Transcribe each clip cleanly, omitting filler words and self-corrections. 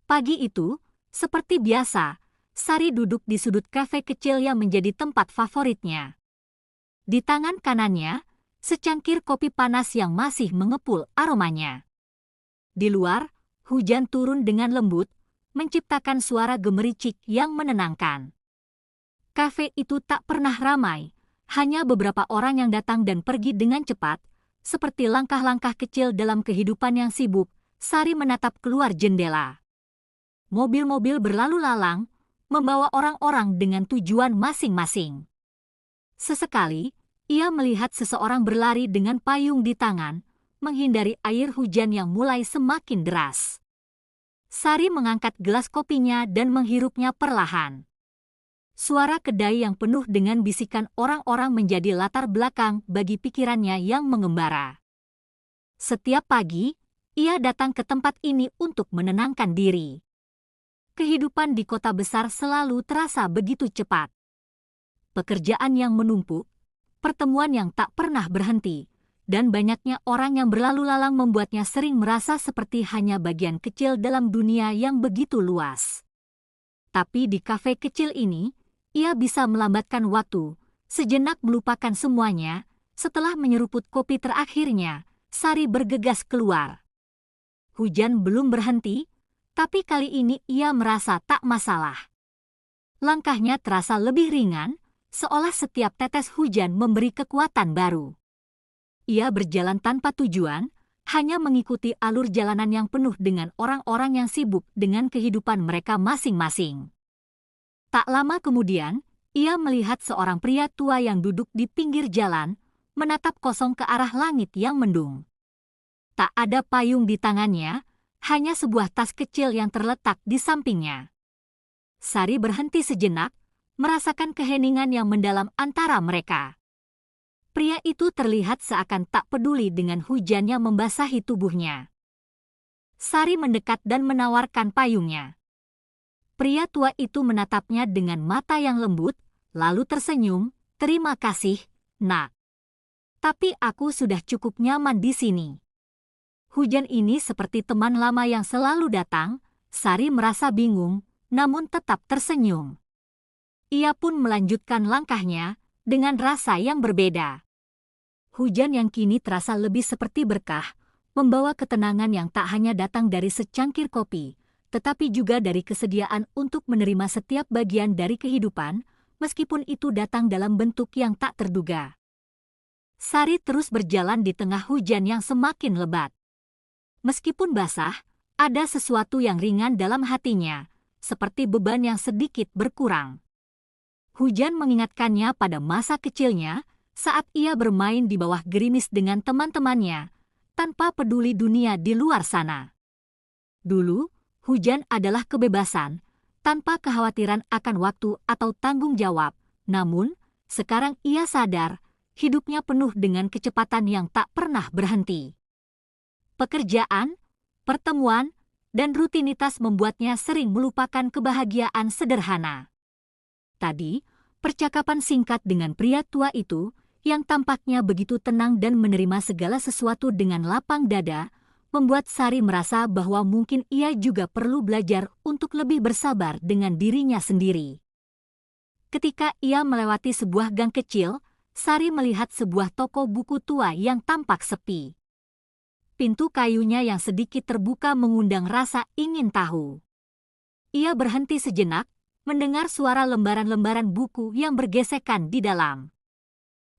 Pagi itu, seperti biasa, Sari duduk di sudut kafe kecil yang menjadi tempat favoritnya. Di tangan kanannya, secangkir kopi panas yang masih mengepul aromanya. Di luar, hujan turun dengan lembut, menciptakan suara gemericik yang menenangkan. Kafe itu tak pernah ramai, hanya beberapa orang yang datang dan pergi dengan cepat, seperti langkah-langkah kecil dalam kehidupan yang sibuk. Sari menatap keluar jendela. Mobil-mobil berlalu lalang, membawa orang-orang dengan tujuan masing-masing. Sesekali, ia melihat seseorang berlari dengan payung di tangan, menghindari air hujan yang mulai semakin deras. Sari mengangkat gelas kopinya dan menghirupnya perlahan. Suara kedai yang penuh dengan bisikan orang-orang menjadi latar belakang bagi pikirannya yang mengembara. Setiap pagi, ia datang ke tempat ini untuk menenangkan diri. Kehidupan di kota besar selalu terasa begitu cepat. Pekerjaan yang menumpuk, pertemuan yang tak pernah berhenti, dan banyaknya orang yang berlalu lalang membuatnya sering merasa seperti hanya bagian kecil dalam dunia yang begitu luas. Tapi di kafe kecil ini, ia bisa melambatkan waktu, sejenak melupakan semuanya. Setelah menyeruput kopi terakhirnya, Sari bergegas keluar. Hujan belum berhenti, tapi kali ini ia merasa tak masalah. Langkahnya terasa lebih ringan, seolah setiap tetes hujan memberi kekuatan baru. Ia berjalan tanpa tujuan, hanya mengikuti alur jalanan yang penuh dengan orang-orang yang sibuk dengan kehidupan mereka masing-masing. Tak lama kemudian, ia melihat seorang pria tua yang duduk di pinggir jalan, menatap kosong ke arah langit yang mendung. Tak ada payung di tangannya, hanya sebuah tas kecil yang terletak di sampingnya. Sari berhenti sejenak, merasakan keheningan yang mendalam antara mereka. Pria itu terlihat seakan tak peduli dengan hujan yang membasahi tubuhnya. Sari mendekat dan menawarkan payungnya. Pria tua itu menatapnya dengan mata yang lembut, lalu tersenyum, "Terima kasih, Nak. Tapi aku sudah cukup nyaman di sini." Hujan ini seperti teman lama yang selalu datang. Sari merasa bingung, namun tetap tersenyum. Ia pun melanjutkan langkahnya dengan rasa yang berbeda. Hujan yang kini terasa lebih seperti berkah, membawa ketenangan yang tak hanya datang dari secangkir kopi, tetapi juga dari kesediaan untuk menerima setiap bagian dari kehidupan, meskipun itu datang dalam bentuk yang tak terduga. Sari terus berjalan di tengah hujan yang semakin lebat. Meskipun basah, ada sesuatu yang ringan dalam hatinya, seperti beban yang sedikit berkurang. Hujan mengingatkannya pada masa kecilnya, saat ia bermain di bawah gerimis dengan teman-temannya, tanpa peduli dunia di luar sana. Dulu, hujan adalah kebebasan, tanpa kekhawatiran akan waktu atau tanggung jawab. Namun, sekarang ia sadar, hidupnya penuh dengan kecepatan yang tak pernah berhenti. Pekerjaan, pertemuan, dan rutinitas membuatnya sering melupakan kebahagiaan sederhana. Tadi, percakapan singkat dengan pria tua itu, yang tampaknya begitu tenang dan menerima segala sesuatu dengan lapang dada, membuat Sari merasa bahwa mungkin ia juga perlu belajar untuk lebih bersabar dengan dirinya sendiri. Ketika ia melewati sebuah gang kecil, Sari melihat sebuah toko buku tua yang tampak sepi. Pintu kayunya yang sedikit terbuka mengundang rasa ingin tahu. Ia berhenti sejenak, mendengar suara lembaran-lembaran buku yang bergesekan di dalam.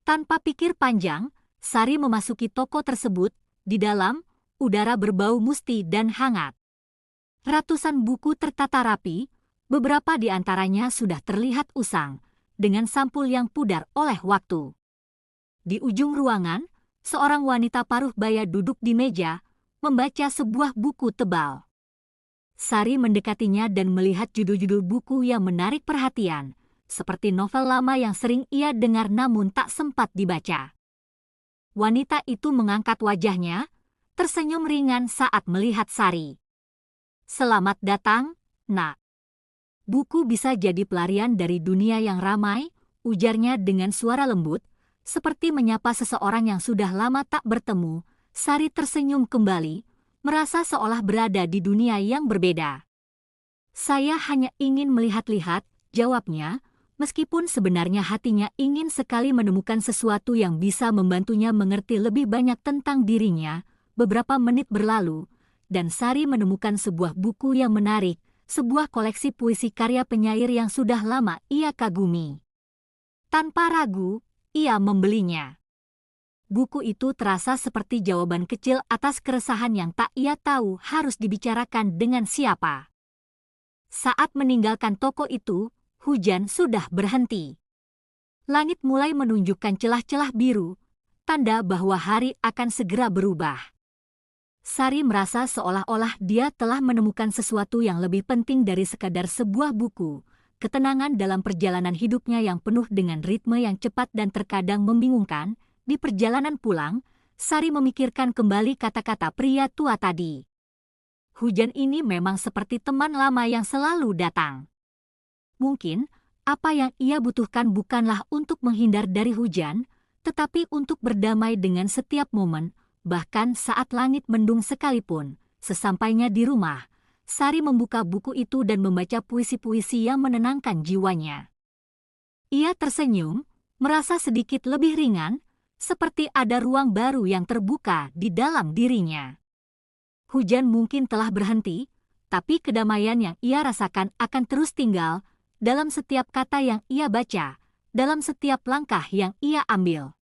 Tanpa pikir panjang, Sari memasuki toko tersebut. Di dalam, udara berbau musti dan hangat. Ratusan buku tertata rapi, beberapa di antaranya sudah terlihat usang, dengan sampul yang pudar oleh waktu. Di ujung ruangan, seorang wanita paruh baya duduk di meja, membaca sebuah buku tebal. Sari mendekatinya dan melihat judul-judul buku yang menarik perhatian, seperti novel lama yang sering ia dengar namun tak sempat dibaca. Wanita itu mengangkat wajahnya, tersenyum ringan saat melihat Sari. "Selamat datang, Nak. Buku bisa jadi pelarian dari dunia yang ramai," ujarnya dengan suara lembut, seperti menyapa seseorang yang sudah lama tak bertemu. Sari tersenyum kembali, merasa seolah berada di dunia yang berbeda. Saya hanya ingin melihat-lihat, jawabnya, meskipun sebenarnya hatinya ingin sekali menemukan sesuatu yang bisa membantunya mengerti lebih banyak tentang dirinya. Beberapa menit berlalu, dan Sari menemukan sebuah buku yang menarik, sebuah koleksi puisi karya penyair yang sudah lama ia kagumi. Tanpa ragu, ia membelinya. Buku itu terasa seperti jawaban kecil atas keresahan yang tak ia tahu harus dibicarakan dengan siapa. Saat meninggalkan toko itu, hujan sudah berhenti. Langit mulai menunjukkan celah-celah biru, tanda bahwa hari akan segera berubah. Sari merasa seolah-olah dia telah menemukan sesuatu yang lebih penting dari sekadar sebuah buku, ketenangan dalam perjalanan hidupnya yang penuh dengan ritme yang cepat dan terkadang membingungkan. Di perjalanan pulang, Sari memikirkan kembali kata-kata pria tua tadi. Hujan ini memang seperti teman lama yang selalu datang. Mungkin, apa yang ia butuhkan bukanlah untuk menghindar dari hujan, tetapi untuk berdamai dengan setiap momen, bahkan saat langit mendung sekalipun. Sesampainya di rumah, Sari membuka buku itu dan membaca puisi-puisi yang menenangkan jiwanya. Ia tersenyum, merasa sedikit lebih ringan, seperti ada ruang baru yang terbuka di dalam dirinya. Hujan mungkin telah berhenti, tapi kedamaian yang ia rasakan akan terus tinggal dalam setiap kata yang ia baca, dalam setiap langkah yang ia ambil.